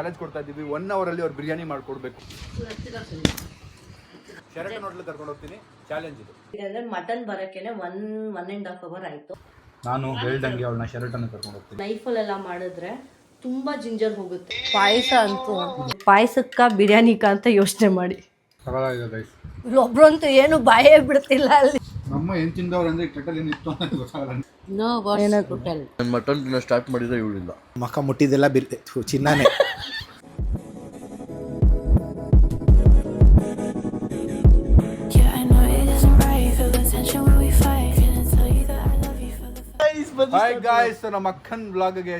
Challenge ಕೊಡ್ತಾ ಇದ್ದೀವಿ 1 ಅವರಲ್ಲಿ ಅವ್ರು ಬಿರಿಯಾನಿ ಮಾಡ್ಕೊಡ್ಬೇಕು. ಶೆರಟನ್ ಹೋಟೆಲ್ ಕರ್ಕೊಂಡು ಹೋಗ್ತೀನಿ. ಚಾಲೆಂಜ್ ಇದು. ಇದಂದ್ರೆ ಮಟನ್ ಬರಕ್ಕೇನೆ 1.5 ಅವರ್ ಆಯ್ತು. ನಾನು ಹೇಳ್ದಂಗೆ ಅವಳನ್ನ ಶೆರಟನ್ ಕರ್ಕೊಂಡು ಹೋಗ್ತೀನಿ. ನೈಫಲ್ಲೆಲ್ಲ ಮಾಡಿದ್ರೆ ತುಂಬಾ ಜಿಂಜರ್ ಹೋಗುತ್ತೆ. ಪಾಯಸ ಅಂತೂ ಪಾಯಸಕ್ಕ ಬಿರಿಯಾನಿಕ ಅಂತ ಯೋಚನೆ ಮಾಡಿ. ಒಬ್ರಂತೂ ಏನು ಬಾಯೇ ಬಿಡ್ತಿಲ್ಲ ಅಲ್ಲಿ. ನಮ್ಮ ಏನ್ ತಿಂದವ್ರು ಅಂದ್ರೆ ಟೋಟಲ್ ಏನಿತ್ತು ಅಂತ ಗೊತ್ತಾಗಲ್ಲ. ನಾನು ಮಟನ್ ಸ್ಟಾರ್ಟ್ ಮಾಡಿದ್ರೆ ಇವಳಿಲ್ಲ. ಮಕ್ಕ ಮುಟ್ಟಿದೆಲ್ಲ ಚಿನ್ನನೇ. ಹಾಯ್ ಗಾಯ್ಸ್, ನಮ್ಮ ಅಕ್ಕನ್ ಬ್ಲಾಗ್ಗೆ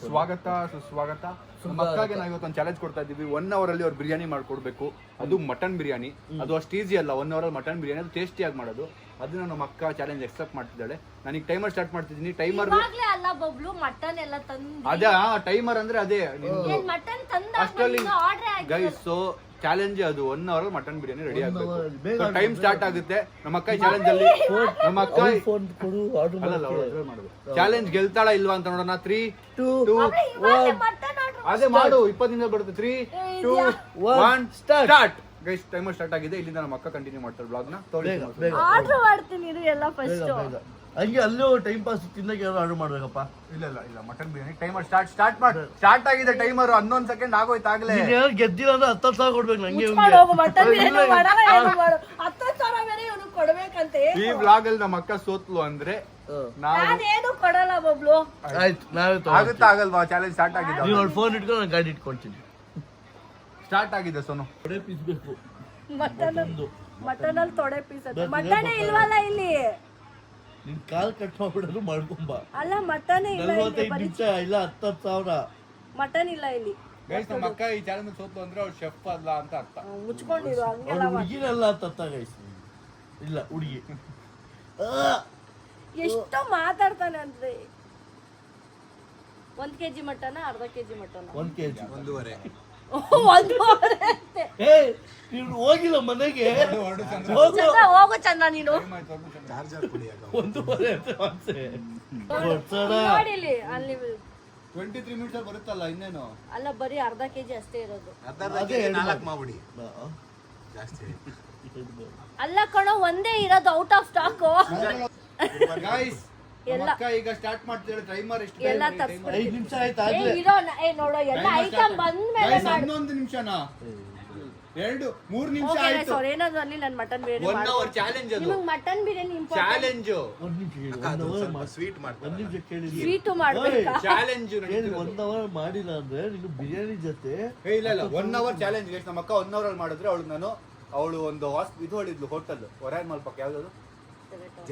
ಸ್ವಾಗತ ಸುಸ್ವಾಗತ. ನಮ್ಮ ಅಕ್ಕಗೆ ನಾವು ಇವತ್ತು ಒಂದು ಚಾಲೆಂಜ್ ಕೊಡ್ತಾ ಇದ್ದೀವಿ. 1 ಅವರಲ್ಲಿ ಅವ್ರು ಬಿರಿಯಾನಿ ಮಾಡ್ಕೊಡ್ಬೇಕು. ಅದು ಮಟನ್ ಬಿರಿಯಾನಿ. ಅದು ಅಷ್ಟು ಈಸಿ ಅಲ್ಲ 1 ಅವರಲ್ಲಿ ಮಟನ್ ಬಿರಿಯಾನಿ. ಅದು ಟೇಸ್ಟಿಯಾಗಿ ಮಾಡೋದು. ಅದನ್ನ ನಮ್ಮ ಅಕ್ಕ ಚಾಲೆಂಜ್ ಎಕ್ಸೆಪ್ಟ್ ಮಾಡ್ತಿದ್ದಾಳೆ. ನನಗೆ ಟೈಮರ್ ಸ್ಟಾರ್ಟ್ ಮಾಡ್ತಿದ್ದೀನಿ. ಟೈಮರ್ ಅದೇ ಟೈಮರ್ ಅಂದ್ರೆ ಅದೇ ಅಷ್ಟರಲ್ಲಿ ಗೈಸ್. ಸೊ ಚಾಲೆಂಜ್ ಅದು 1 ಅವರ್ ಮಟನ್ ಬಿರಿಯಾನಿ ರೆಡಿ ಆಗಬೇಕು. ಟೈಮ್ ಸ್ಟಾರ್ಟ್ ಆಗುತ್ತೆ. ನಮ್ಮ ಅಕ್ಕ ಚಾಲೆಂಜ್ ಅಲ್ಲಿ ನಮ್ಮ ಅಕ್ಕ ಚಾಲೆಂಜ್ ಗೆಲ್ತಾಳ ಇಲ್ವಾ ಅಂತ ನೋಡೋಣ. 3, 2, 1 ಅದೇ ಮಾಡು. 20 ನಿಮಿಷ ಬರುತ್ತೆ. 3, 2, 1 ಸ್ಟಾರ್ಟ್. ಗೈಸ್ ಟೈಮರ್ ಸ್ಟಾರ್ಟ್ ಆಗಿದೆ. ಇಲ್ಲಿಂದ ನಮ್ಮ ಅಕ್ಕ ಕಂಟಿನ್ಯೂ ಮಾಡ್ತಾರೆ ಬ್ಲಾಗ್ ನ. ಆರ್ಡರ್ ಮಾಡ್ತೀನಿ ಎಲ್ಲ ಫಸ್ಟ್. ಹಂಗೆ ಅಲ್ಲೂ ಟೈಮ್ ಪಾಸ್ ತಿನ್ನಕ್ಕೆ ಆರ್ಡರ್ ಮಾಡ್ಬೇಕಪ್ಪ. ಇಲ್ಲ ಮಟನ್ ಬಿರಿಯಾನಿ ಟೈಮರ್ ಸ್ಟಾರ್ಟ್ ಆಗಿದೆ. ಟೈಮರ್ 11 ಸೆಕೆಂಡ್ ಆಗೋಯ್ತು ಆಗ್ಲೇ. ಗೆದ್ದಿಲ್ಲ ಅಂದ್ರೆ 10 ಸಾವಿರ ಕೊಡ್ಬೇಕು ನಂಗೆ. ಈ ಬ್ಲಾಗ್ ಅಲ್ಲಿ ನಮ್ಮ ಅಕ್ಕ ಸೋತ್ಲು ಅಂದ್ರೆ ನಾನೇನು ಕೊಡಲ್ಲ ಬಬ್ಲು. ಆಯ್ತು ನಾವೇ ಆಗುತ್ತಾ ಆಗಲ್ವಾ? ಚಾಲೆಂಜ್ ಸ್ಟಾರ್ಟ್ ಆಗಿದೆ. ನೀವು ಫೋನ್ ಇಟ್ಕೊಂಡು ನಾನು ಗಾಡಿ ಇಟ್ಕೊಳ್ತೀನಿ. ಸ್ಟಾರ್ಟ್ ಆಗಿದೆ. ಸೋನು ತೊಡೆ ಪೀಸ್ ಬೇಕು. ಮಟನ್ ಅಲ್ಲಿ ತೊಡೆ ಪೀಸ್ ಮಟನೇ ಇಲ್ವಲ್ಲ ಇಲ್ಲಿ. ನಿನ್ ಕಾಲ್ ಕಟ್ ಮಾಡ್ಬಿಡೋದು ಮಾಡ್ಕೊಂಬ. ಅಲ್ಲ ಮಟನ್ ಇಲ್ಲ. 45 ನಿಮಿಷ ಇಲ್ಲ 10 ಸಾವಿರ ಮಟನ್ ಇಲ್ಲ ಇಲ್ಲಿ. ಗೈಸ್ ನಮ್ಮ ಅಕ್ಕ ಈ ಚಾಲೆಂಜ್ ಸೋತ್ಲು ಅಂದ್ರೆ ಅವ್ಳು ಶೆಫ್ ಅಲ್ಲ ಅಂತ ಅರ್ಥ. ಮುಚ್ಕೊಂಡಿರು ಹಂಗೆಲ್ಲ. ಹುಡುಗಿರಲ್ಲ ತತ್ತ ಗೈಸ್. ಇಲ್ಲ ಹುಡುಗಿ. ಎಷ್ಟು ಮಾತಾಡ್ತಾನೆ ಅಂದ್ರೆ 1 kg ಮಟನ್, ಅರ್ಧ kg ಮಟನ್, 1 kg 1.5. ನೀನು ಹೋಗಿಲ್ಲ ಮನೆಗೆ. ಹೋಗು ಚಂದ ನೀನು. ಚಾರ್ಜರ್ ಕುಡಿ. 1.5 ನೋಡಿಲಿ ಅಲ್ಲಿ 23 ಮಿನಿಟ್ಸ್ ಬರುತ್ತಲ್ಲ ಇನ್ನೇನು. ಅಲ್ಲ ಬರೀ ಅರ್ಧ kg ಅಷ್ಟೇ ಇರೋದು. ಅದೇ 4 ಮಾಡ್ಬಿಡಿ ಜಾಸ್ತಿ. ಅಲ್ಲ ಕಣೋ ಒಂದೇ ಇರೋದು ಔಟ್ ಆಫ್ ಸ್ಟಾಕ್. ಗೈಸ್ ನಮ್ಮ ಅಕ್ಕ ಈಗ ಸ್ಟಾರ್ಟ್ ಮಾಡ್ತಿದ್ದಾಳೆ. ಟೈಮರ್ ಎಷ್ಟು? ಎಲ್ಲ 5 ನಿಮಿಷ ಆಯ್ತು ಆಗ್ಲೇ. ನೋಡೋ ಎಲ್ಲ ಐಟಮ್ ಬಂದ್ಮೇಲೆ ಮಾಡು. 11 ನಿಮಿಷನ 2, 3 ನಿಮಿಷ ಆಯ್ತು. ಸಾರಿ ಏನಾದ್ರು ಅಲ್ಲಿ ನಾನು ಮಟನ್ ಬಿರಿಯಾನಿ 1 ಅವರ್ ಚಾಲೆಂಜ್ ಅದು. ನಿಮಗೆ ಮಟನ್ ಬಿರಿಯಾನಿ ಇಂಪಾರ್ಟೆಂಟ್. ಚಾಲೆಂಜ್ 1 ನಿಮಿಷ ಸ್ವೀಟ್ ಮಾಡ್ತಾರೆ. 1 ನಿಮಿಷ ಕೇಳಿ. ಸ್ವೀಟ್ ಮಾಡಬೇಕಾ? ಚಾಲೆಂಜ್ 1 ಅವರ್ ಮಾಡಿಲ್ಲ ಅಂದ್ರೆ ನೀನು ಬಿರಿಯಾನಿ ಜೊತೆ ಇಲ್ಲ 1 ಅವರ್ ಚಾಲೆಂಜ್. ಗೈಸ್ ನಮ್ಮ ಅಕ್ಕ 1 ಅವರ್ ಮಾಡಿದ್ರೆ ಅವಳು ಒಂದು ಇದು ಹೊಡಿದ್ಲು ಹೋಟೆಲ್ ಒರಾಯನ್ ಮಾಲ್ ಪಕ್ಕ ಯಾವ್ದು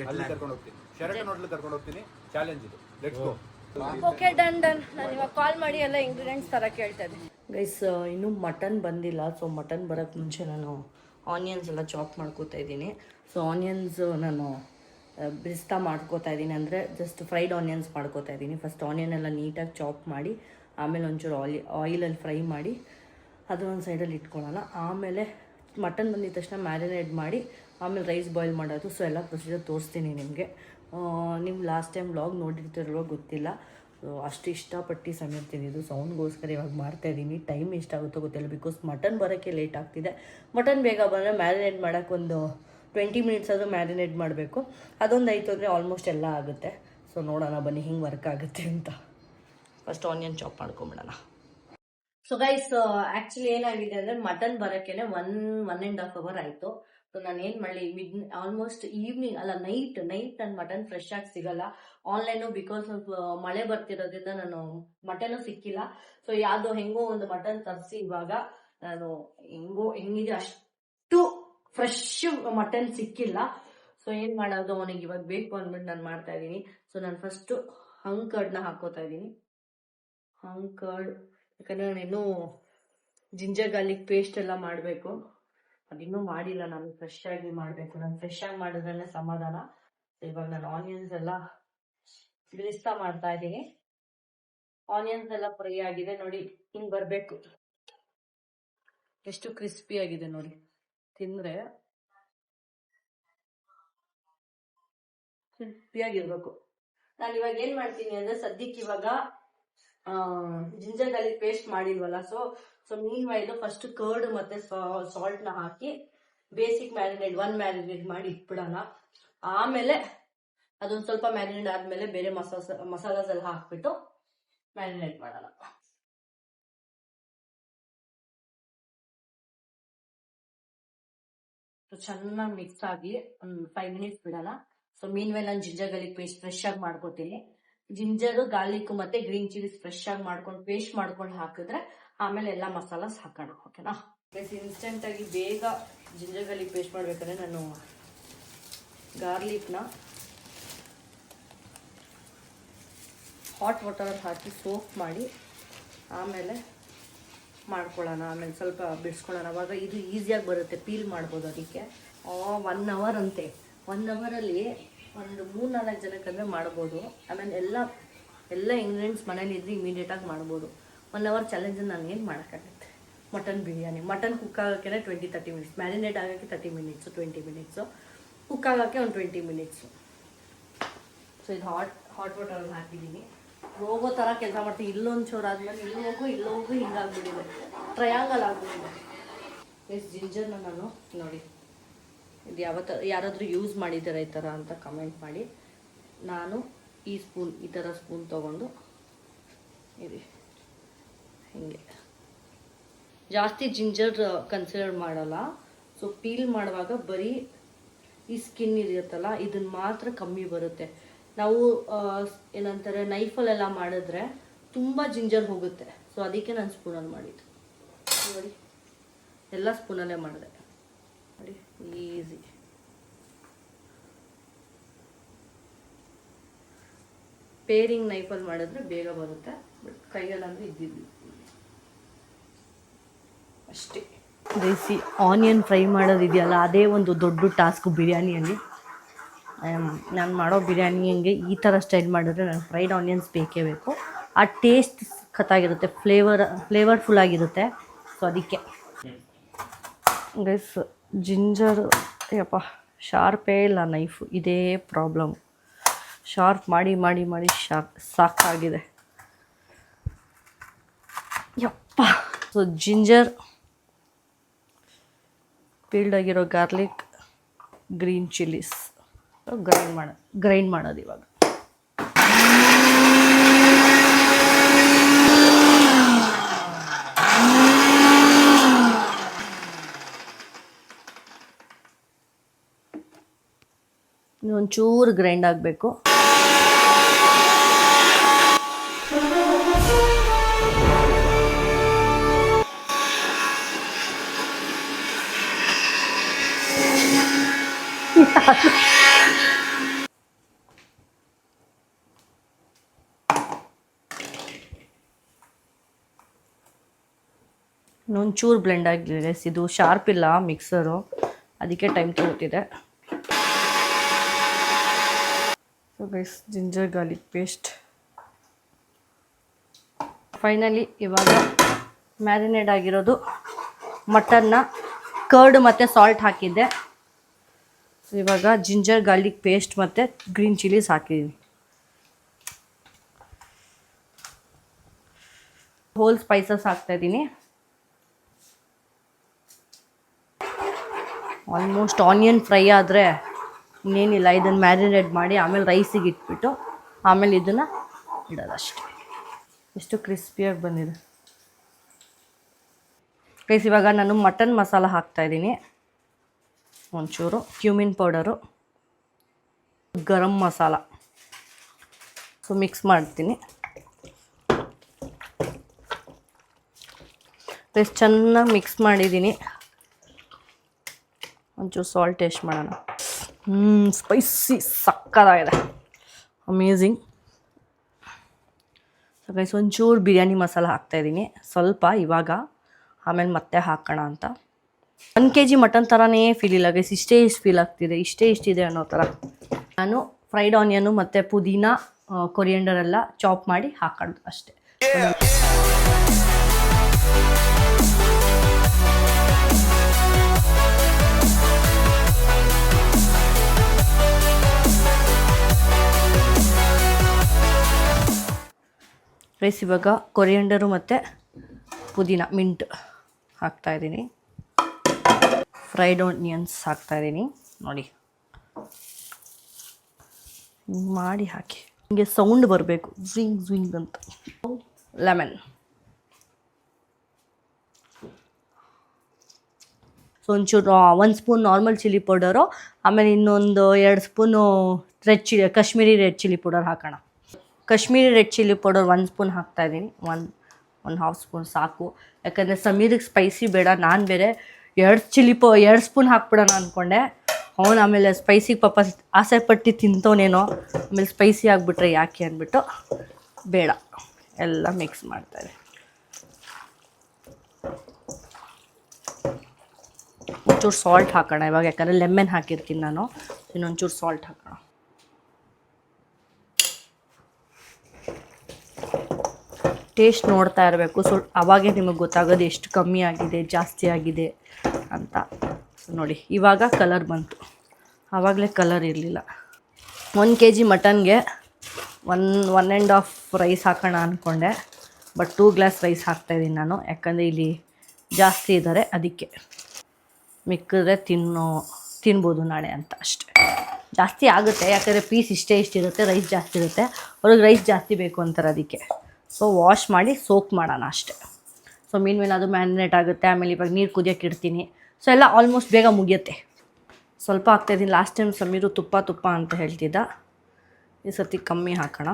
ಅಲ್ಲಿ ಕರ್ಕೊಂಡು ಹೋಗ್ತೀನಿ. ಶೆರಟನ್ ಹೋಟೆಲ್ ಕರ್ಕೊಂಡು ಹೋಗ್ತೀನಿ. ಚಾಲೆಂಜ್ ಇದು. Let's go. Okay done. ನಾನು ಇವಾಗ ಕಾಲ್ ಮಾಡಿ ಎಲ್ಲ ಇಂಗ್ರೀಡಿಯೆಂಟ್ಸ್ ತರ ಕೇಳ್ತಾ ಇದ್ದೀನಿ. ಗೈಸ್ ಇನ್ನೂ ಮಟನ್ ಬಂದಿಲ್ಲ. ಸೊ ಮಟನ್ ಬರೋಕ್ಕೆ ಮುಂಚೆ ನಾನು ಆನಿಯನ್ಸ್ ಎಲ್ಲ ಚಾಪ್ ಮಾಡ್ಕೋತಾ ಇದ್ದೀನಿ. ಸೊ ಆನಿಯನ್ಸ್ ನಾನು ಬಿಸ್ತಾ ಮಾಡ್ಕೋತಾ ಇದ್ದೀನಿ. ಅಂದರೆ ಜಸ್ಟ್ ಫ್ರೈಡ್ ಆನಿಯನ್ಸ್ ಮಾಡ್ಕೋತಾ ಇದ್ದೀನಿ. ಫಸ್ಟ್ ಆನಿಯನ್ ಎಲ್ಲ ನೀಟಾಗಿ ಚಾಪ್ ಮಾಡಿ ಆಮೇಲೆ ಒಂಚೂರು ಆಯಿಲಲ್ಲಿ ಫ್ರೈ ಮಾಡಿ ಅದು ಒಂದು ಸೈಡಲ್ಲಿ ಇಟ್ಕೊಳ್ಳೋಣ. ಆಮೇಲೆ ಮಟನ್ ಬಂದಿದ ತಕ್ಷಣ ಮ್ಯಾರಿನೇಟ್ ಮಾಡಿ ಆಮೇಲೆ ರೈಸ್ ಬಾಯ್ಲ್ ಮಾಡೋದು. ಸೊ ಎಲ್ಲ ಪ್ರೊಸೀಜರ್ ತೋರಿಸ್ತೀನಿ ನಿಮಗೆ. ನೀವು ಲಾಸ್ಟ್ ಟೈಮ್ ವ್ಲಾಗ್ ನೋಡಿರ್ತಿರೋ ಗೊತ್ತಿಲ್ಲ. ಅಷ್ಟು ಇಷ್ಟಪಟ್ಟು ಸಮೇಳ್ತೀನಿ. ಇದು ಸೌಂಡ್ಗೋಸ್ಕರ ಇವಾಗ ಮಾಡ್ತಾಯಿದ್ದೀನಿ. ಟೈಮ್ ಎಷ್ಟಾಗುತ್ತೋ ಗೊತ್ತಿಲ್ಲ ಬಿಕಾಸ್ ಮಟನ್ ಬರೋಕ್ಕೆ ಲೇಟ್ ಆಗ್ತಿದೆ. ಮಟನ್ ಬೇಗ ಬಂದರೆ ಮ್ಯಾರಿನೇಟ್ ಮಾಡೋಕ್ಕೆ ಒಂದು 20 ಮಿನಿಟ್ಸ್ ಅದು ಮ್ಯಾರಿನೇಟ್ ಮಾಡಬೇಕು. ಅದೊಂದು ಆಯಿತು ಅಂದರೆ ಆಲ್ಮೋಸ್ಟ್ ಎಲ್ಲ ಆಗುತ್ತೆ. ಸೊ ನೋಡೋಣ ಬನ್ನಿ ಹಿಂಗೆ ವರ್ಕ್ ಆಗುತ್ತೆ ಅಂತ. ಫಸ್ಟ್ ಆನಿಯನ್ ಚಾಪ್ ಮಾಡ್ಕೊಂಬಿಡೋಣ. ಸೊ ಗೈಸ್ ಆ್ಯಕ್ಚುಲಿ ಏನಾಗಿದೆ ಅಂದರೆ ಮಟನ್ ಬರೋಕ್ಕೇನೆ 1.5 ಅವರ್ ಆಯಿತು. ಸೊ ನಾನು ಏನು ಮಾಡಲಿ ಆಲ್ಮೋಸ್ಟ್ ಈವ್ನಿಂಗ್ ಅಲ್ಲ ನೈಟ್ ನನ್ನ ಮಟನ್ ಫ್ರೆಶ್ ಆಗಿ ಸಿಗಲ್ಲ ಆನ್ಲೈನು. ಬಿಕಾಸ್ ಆಫ್ ಮಳೆ ಬರ್ತಿರೋದ್ರಿಂದ ನಾನು ಮಟನು ಸಿಕ್ಕಿಲ್ಲ. ಸೊ ಯಾವುದೋ ಹೆಂಗೋ ಒಂದು ಮಟನ್ ತರಿಸಿ ಇವಾಗ ನಾನು ಹೆಂಗಿದೆ ಅಷ್ಟು ಫ್ರೆಶ್ ಮಟನ್ ಸಿಕ್ಕಿಲ್ಲ. ಸೊ ಏನು ಮಾಡೋದು ಅವನಿಗೆ ಇವಾಗ ಬೇಕು ಅಂದ್ಬಿಟ್ಟು ನಾನು ಮಾಡ್ತಾ ಇದ್ದೀನಿ. ಸೊ ನಾನು ಫಸ್ಟು ಹಂಕರ್ಡ್ನ ಹಾಕೋತಾ ಇದ್ದೀನಿ. ಹಂಕರ್ಡ್ ಯಾಕಂದರೆ ನಾನು ಇನ್ನೂ ಜಿಂಜರ್ ಗಾರ್ಲಿಕ್ ಪೇಸ್ಟ್ ಎಲ್ಲ ಮಾಡಬೇಕು. ಅದಿನ್ನೂ ಮಾಡಿಲ್ಲ. ನಾನು ಫ್ರೆಶ್ ಆಗಿ ಮಾಡಬೇಕು. ನಾನು ಫ್ರೆಶ್ ಆಗಿ ಮಾಡಿದ್ರೇ ಸಮಾಧಾನ. ಇವಾಗ ನಾನು ಆನಿಯನ್ಸ್ ಎಲ್ಲ ಬಿಡಿಸ್ತಾ ಮಾಡ್ತಾ ಇದ್ದೀನಿ. ಆನಿಯನ್ಸ್ ಎಲ್ಲ ಫ್ರೈ ಆಗಿದೆ ನೋಡಿ. ಹಿಂಗೆ ಬರಬೇಕು. ಎಷ್ಟು ಕ್ರಿಸ್ಪಿ ಆಗಿದೆ ನೋಡಿ. ತಿಂದರೆ ಕ್ರಿಸ್ಪಿಯಾಗಿರ್ಬೇಕು. ನಾನು ಇವಾಗ ಏನು ಮಾಡ್ತೀನಿ ಅಂದರೆ ಸದ್ಯಕ್ಕೆ ಇವಾಗ ಜಿಂಜರ್ ಗಾರ್ಲಿಕ್ ಪೇಸ್ಟ್ ಮಾಡಿಲ್ವಲ್ಲ, so mean while first curd ಮತ್ತೆ ಸಾಲ್ಟ್ ನ ಹಾಕಿ ಬೇಸಿಕ್ ಒನ್ ಮ್ಯಾರಿನೇಟ್ ಮಾಡಿ ಇಟ್ಬಿಡೋಣ. ಆಮೇಲೆ ಅದೊಂದು ಸ್ವಲ್ಪ ಮ್ಯಾರಿನೇಟ್ ಆದ್ಮೇಲೆ ಬೇರೆ ಮಸಾಲಾಸ್ ಎಲ್ಲ ಹಾಕ್ಬಿಟ್ಟು ಮ್ಯಾರಿನೇಟ್ ಮಾಡೋಣ. ಚೆನ್ನಾಗಿ ಮಿಕ್ಸ್ ಆಗಿ ಒಂದು 5 ಮಿನಿಟ್ಸ್ ಬಿಡೋಣ. ಸೊ ಮೀನ್ ಮೇಲೆ ನಾನು ಜಿಂಜರ್ ಗಾರ್ಲಿಕ್ ಪೇಸ್ಟ್ ಫ್ರೆಶ್ ಆಗಿ ಮಾಡ್ಕೊತೀನಿ. ಜಿಂಜರ್ ಗಾರ್ಲಿಕ್ ಮತ್ತೆ ಗ್ರೀನ್ ಚಿಲ್ಲೀಸ್ ಫ್ರೆಶ್ ಆಗಿ ಮಾಡ್ಕೊಂಡು ಪೇಸ್ಟ್ ಮಾಡ್ಕೊಂಡು ಹಾಕಿದ್ರೆ ಆಮೇಲೆ ಎಲ್ಲ ಮಸಾಲಾಸ್ ಹಾಕೋಣ. ಓಕೆನಾ? ಇನ್ಸ್ಟೆಂಟ್ ಆಗಿ ಬೇಗ ಜಿಂಜರ್ ಗಾರ್ಲಿಕ್ ಪೇಸ್ಟ್ ಮಾಡ್ಬೇಕಾದ್ರೆ ನಾನು ಗಾರ್ಲಿಕ್ನ ಹಾಟ್ ವಾಟರಲ್ಲಿ ಹಾಕಿ ಸೋಪ್ ಮಾಡಿ ಆಮೇಲೆ ಮಾಡ್ಕೊಳ್ಳೋಣ. ಆಮೇಲೆ ಸ್ವಲ್ಪ ಬಿಡಿಸ್ಕೊಳ್ಳೋಣ. ಅವಾಗ ಇದು ಈಸಿಯಾಗಿ ಬರುತ್ತೆ, ಪೀಲ್ ಮಾಡ್ಬೋದು. ಅದಕ್ಕೆ 1 ಅವರ್ ಅಂತೆ. 1 ಅವರಲ್ಲಿ ಒಂದು 3-4 ಜನಕ್ಕಂದ್ರೆ ಮಾಡ್ಬೋದು. ಆಮೇಲೆ ಎಲ್ಲ ಇಂಗ್ರೀಡಿಯೆಂಟ್ಸ್ ಮನೇಲಿ ಇದ್ರೆ ಇಮಿಡಿಯೇಟಾಗಿ ಮಾಡ್ಬೋದು. 1 ಅವರ್ ಚಾಲೆಂಜ್ ನಾನು ಏನು ಮಾಡೋಕ್ಕಾಗುತ್ತೆ. ಮಟನ್ ಬಿರಿಯಾನಿ, ಮಟನ್ ಕುಕ್ ಆಗೋಕ್ಕೆ 20-30 ಮಿನಿಟ್ಸ್, ಮ್ಯಾರಿನೇಟ್ ಆಗೋಕ್ಕೆ 30 ಮಿನಿಟ್ಸು, 20 ಮಿನಿಟ್ಸು, ಕುಕ್ ಆಗೋಕ್ಕೆ ಒಂದು 20 ಮಿನಿಟ್ಸು. ಸೊ ಇದು ಹಾಟ್ ವಾಟರಲ್ಲಿ ಹಾಕಿದ್ದೀನಿ. ಹೋಗೋ ಥರ ಕೆಲಸ ಮಾಡ್ತೀನಿ. ಇಲ್ಲೊಂದು ಚೂರು ಆದ್ಮೇಲೆ ಇಲ್ಲೋಗು ಹಿಂಗಾಗ್ಬಿಟ್ಟಿದೆ, ಟ್ರಯಾಂಗಲ್ ಆಗ್ಬಿಟ್ಟಿದೆ. ಜಿಂಜರ್ನ ನಾನು ನೋಡಿ, ಇದು ಯಾರಾದರೂ ಯೂಸ್ ಮಾಡಿದ್ದಾರೆ ಈ ಥರ ಅಂತ ಕಮೆಂಟ್ ಮಾಡಿ. ನಾನು ಈ ಥರ ಸ್ಪೂನ್ ತೊಗೊಂಡು ಇದು ಹೀಗೆ ಜಾಸ್ತಿ ಜಿಂಜರ್ ಕನ್ಸಿಡರ್ ಮಾಡಲ್ಲ. ಸೊ ಪೀಲ್ ಮಾಡುವಾಗ ಬರೀ ಈ ಸ್ಕಿನ್ ಇರುತ್ತಲ್ಲ ಇದನ್ನು ಮಾತ್ರ ಕಮ್ಮಿ ಬರುತ್ತೆ. ನಾವು ಏನಂತಾರೆ ನೈಫಲ್ಲೆಲ್ಲ ಮಾಡಿದ್ರೆ ತುಂಬ ಜಿಂಜರ್ ಹೋಗುತ್ತೆ. ಸೊ ಅದಕ್ಕೆ ನಾನು ಸ್ಪೂನಲ್ಲಿ ಮಾಡಿದ್ದು. ನೋಡಿ, ಎಲ್ಲ ಸ್ಪೂನಲ್ಲೇ ಮಾಡಿದೆ ನೋಡಿ, ಈಸಿ. ಪೇರಿಂಗ್ ನೈಫಲ್ಲಿ ಮಾಡಿದ್ರೆ ಬೇಗ ಬರುತ್ತೆ, ಬಟ್ ಕೈಯಲ್ಲಂದ್ರೆ ಇದ್ದಿದ್ದು ಅಷ್ಟೇ. ಬೇಯಿಸಿ ಆನಿಯನ್ ಫ್ರೈ ಮಾಡೋದಿದೆಯಲ್ಲ, ಅದೇ ಒಂದು ದೊಡ್ಡ ಟಾಸ್ಕ್ ಬಿರಿಯಾನಿಯಲ್ಲಿ. ನಾನು ಮಾಡೋ ಬಿರಿಯಾನಿ ಹಂಗೆ ಈ ಥರ ಸ್ಟೈಲ್ ಮಾಡಿದ್ರೆ ನಾನು ಫ್ರೈಡ್ ಆನಿಯನ್ಸ್ ಬೇಕೇ ಬೇಕು. ಆ ಟೇಸ್ಟ್ ಸಖತ್ತಾಗಿರುತ್ತೆ, ಫ್ಲೇವರ್ಫುಲ್ ಆಗಿರುತ್ತೆ. ಸೊ ಅದಕ್ಕೆ ಗೈಸ್ ಜಿಂಜರ್ ಯಪ್ಪ ಶಾರ್ಪೇ ಇಲ್ಲ ನೈಫು, ಇದೇ ಪ್ರಾಬ್ಲಮ್. ಶಾರ್ಪ್ ಮಾಡಿ ಮಾಡಿ ಮಾಡಿ ಸಾಕಾಗಿದೆ ಯಪ್ಪ. ಸೊ ಜಿಂಜರ್, ಪೀಲ್ಡ್ ಆಗಿರೋ ಗಾರ್ಲಿಕ್, ಗ್ರೀನ್ ಚಿಲ್ಲೀಸ್ ಗ್ರೈಂಡ್ ಮಾಡೋದು ಇವಾಗ. ಒಂಚೂರು ಗ್ರೈಂಡ್ ಆಗಬೇಕು. ಒಂಚೂರು ಬ್ಲೆಂಡ್ ಆಗಿದೆ. ಇದು ಶಾರ್ಪ್ ಇಲ್ಲ ಮಿಕ್ಸರು, ಅದಕ್ಕೆ ಟೈಮ್ ತಗೋತಿದೆ. So guys ginger garlic paste finally. ಇವಾಗ ಮ್ಯಾರಿನೇಟ್ ಆಗಿರೋದು ಮಟನ್ನ ಕರ್ಡ್ ಮತ್ತು ಸಾಲ್ಟ್ ಹಾಕಿದ್ದೆ. ಸೊ ಇವಾಗ ಜಿಂಜರ್ ಗಾರ್ಲಿಕ್ ಪೇಸ್ಟ್ ಮತ್ತು ಗ್ರೀನ್ ಚಿಲ್ಲೀಸ್ ಹಾಕಿದ್ದೀನಿ. ಹೋಲ್ ಸ್ಪೈಸಸ್ ಹಾಕ್ತಾಯಿದ್ದೀನಿ. ಆಲ್ಮೋಸ್ಟ್ ಆನಿಯನ್ ಫ್ರೈ ಆದರೆ ಇನ್ನೇನಿಲ್ಲ, ಇದನ್ನು ಮ್ಯಾರಿನೇಟ್ ಮಾಡಿ ಆಮೇಲೆ ರೈಸಿಗೆ ಇಟ್ಬಿಟ್ಟು ಆಮೇಲೆ ಇದನ್ನು ಇಡೋದಷ್ಟೇ. ಎಷ್ಟು ಕ್ರಿಸ್ಪಿಯಾಗಿ ಬಂದಿದೆ ಗೈಸ್. ಇವಾಗ ನಾನು ಮಟನ್ ಮಸಾಲ ಹಾಕ್ತಾಯಿದ್ದೀನಿ. ಒಂಚೂರು cumin powder, garam masala. So mix ಮಾಡ್ತೀನಿ. ಗೈಸ್ ಚೆನ್ನಾಗಿ ಮಿಕ್ಸ್ ಮಾಡಿದ್ದೀನಿ. ಒಂಚೂರು ಸಾಲ್ಟ್ ಟೇಸ್ಟ್ ಮಾಡೋಣ. ಸ್ಪೈಸಿ ಸಕ್ಕತ್ತಾಗಿದೆ, ಅಮೇಝಿಂಗ್. ಸೊ ಗೈಸ್ ಒಂಚೂರು ಬಿರಿಯಾನಿ ಮಸಾಲ ಹಾಕ್ತಾಯಿದ್ದೀನಿ ಸ್ವಲ್ಪ ಇವಾಗ, ಆಮೇಲೆ ಮತ್ತೆ ಹಾಕೋಣ ಅಂತ. 1 kg ಮಟನ್ ಥರನೇ ಫೀಲ್ ಇಲ್ಲ ಗೈಸ್, ಇಷ್ಟೇ ಫೀಲ್ ಆಗ್ತಿದೆ, ಇಷ್ಟಿದೆ ಅನ್ನೋ ಥರ. ನಾನು ಫ್ರೈಡ್ ಆನಿಯನ್ನು ಮತ್ತು ಪುದೀನ ಕೊರಿಯಂಡರ್ ಎಲ್ಲ ಚಾಪ್ ಮಾಡಿ ಹಾಕೋದು ಅಷ್ಟೇ. ಗೈಸ್ ಇವಾಗ ಕೊರಿಯಂಡರು ಮತ್ತು ಪುದೀನ ಮಿಂಟ್ ಹಾಕ್ತಾಯಿದ್ದೀನಿ. ಫ್ರೈಡ್ ಆನಿಯನ್ಸ್ ಹಾಕ್ತಾಯಿದ್ದೀನಿ ನೋಡಿ. ಮಾಡಿ ಹಾಕಿ ಹಿಂಗೆ ಸೌಂಡ್ ಬರಬೇಕು, ಝಿಂಗ್ ಝಿಂಗ್ ಅಂತ. ಲೆಮನ್. ಸೊ ಒಂಚೂರು 1 ಸ್ಪೂನ್ ನಾರ್ಮಲ್ ಚಿಲ್ಲಿ ಪೌಡರು, ಆಮೇಲೆ ಇನ್ನೊಂದು 2 spoon Kashmiri red chilli powder ಹಾಕೋಣ. Kashmiri red chilli powder 1 spoon ಹಾಕ್ತಾಯಿದ್ದೀನಿ. 1.5 ಸ್ಪೂನ್ ಸಾಕು, ಯಾಕಂದರೆ ಸಮೀರಿಗೆ ಸ್ಪೈಸಿ ಬೇಡ. ನಾನು ಬೇರೆ 2 ಸ್ಪೂನ್ ಹಾಕ್ಬಿಡೋಣ ಅಂದ್ಕೊಂಡೆ. ಅವನು ಆಮೇಲೆ ಸ್ಪೈಸಿಗೆ ಪಾಪ ಆಸೆ ಪಟ್ಟು ತಿಂತವನೇನೋ, ಆಮೇಲೆ ಸ್ಪೈಸಿ ಆಗಿಬಿಟ್ರೆ ಯಾಕೆ ಅಂದ್ಬಿಟ್ಟು ಬೇಡ, ಎಲ್ಲ ಮಿಕ್ಸ್ ಮಾಡ್ತಾರೆ. ಒಂಚೂರು ಸಾಲ್ಟ್ ಹಾಕೋಣ ಇವಾಗ, ಯಾಕಂದರೆ ಲೆಮನ್ ಹಾಕಿರ್ತೀನಿ ನಾನು. ಇನ್ನೊಂಚೂರು ಸಾಲ್ಟ್ ಹಾಕೋಣ. ಟೇಸ್ಟ್ ನೋಡ್ತಾ ಇರಬೇಕು. ಅವಾಗೇ ನಿಮಗೆ ಗೊತ್ತಾಗೋದು ಎಷ್ಟು ಕಮ್ಮಿ ಆಗಿದೆ ಜಾಸ್ತಿ ಆಗಿದೆ ಅಂತ. ನೋಡಿ ಇವಾಗ ಕಲರ್ ಬಂತು, ಆವಾಗಲೇ ಕಲರ್ ಇರಲಿಲ್ಲ. 1 kg ಮಟನ್ಗೆ 1.5 ರೈಸ್ ಹಾಕೋಣ ಅಂದ್ಕೊಂಡೆ, ಬಟ್ 2 ಗ್ಲಾಸ್ ರೈಸ್ ಹಾಕ್ತಾಯಿದ್ದೀನಿ ನಾನು, ಯಾಕಂದರೆ ಇಲ್ಲಿ ಜಾಸ್ತಿ ಇದ್ದಾರೆ ಅದಕ್ಕೆ. ಮಿಕ್ಕಿದ್ರೆ ತಿನ್ಬೋದು ನಾಳೆ ಅಂತ ಅಷ್ಟೆ. ಜಾಸ್ತಿ ಆಗುತ್ತೆ ಯಾಕಂದರೆ ಪೀಸ್ ಇಷ್ಟಿರುತ್ತೆ, ರೈಸ್ ಜಾಸ್ತಿ ಇರುತ್ತೆ. ಅವ್ರಿಗೆ ರೈಸ್ ಜಾಸ್ತಿ ಬೇಕು ಅಂತಾರೆ ಅದಕ್ಕೆ. ಸೊ ವಾಶ್ ಮಾಡಿ ಸೋಕ್ ಮಾಡೋಣ ಅಷ್ಟೆ. ಸೊ ಮೀನು ಅದು ಮ್ಯಾರಿನೇಟ್ ಆಗುತ್ತೆ. ಆಮೇಲೆ ಇವಾಗ ನೀರು ಕುದಿಯೋಕೆ ಇಡ್ತೀನಿ. ಸೊ ಎಲ್ಲ ಆಲ್ಮೋಸ್ಟ್ ಬೇಗ ಮುಗಿಯುತ್ತೆ. ಸ್ವಲ್ಪ ಹಾಕ್ತಾಯಿದ್ದೀನಿ. ಲಾಸ್ಟ್ ಟೈಮ್ ಸಮೀರು ತುಪ್ಪ ಅಂತ ಹೇಳ್ತಿದ್ದ, ಈ ಸರ್ತಿ ಕಮ್ಮಿ ಹಾಕೋಣ.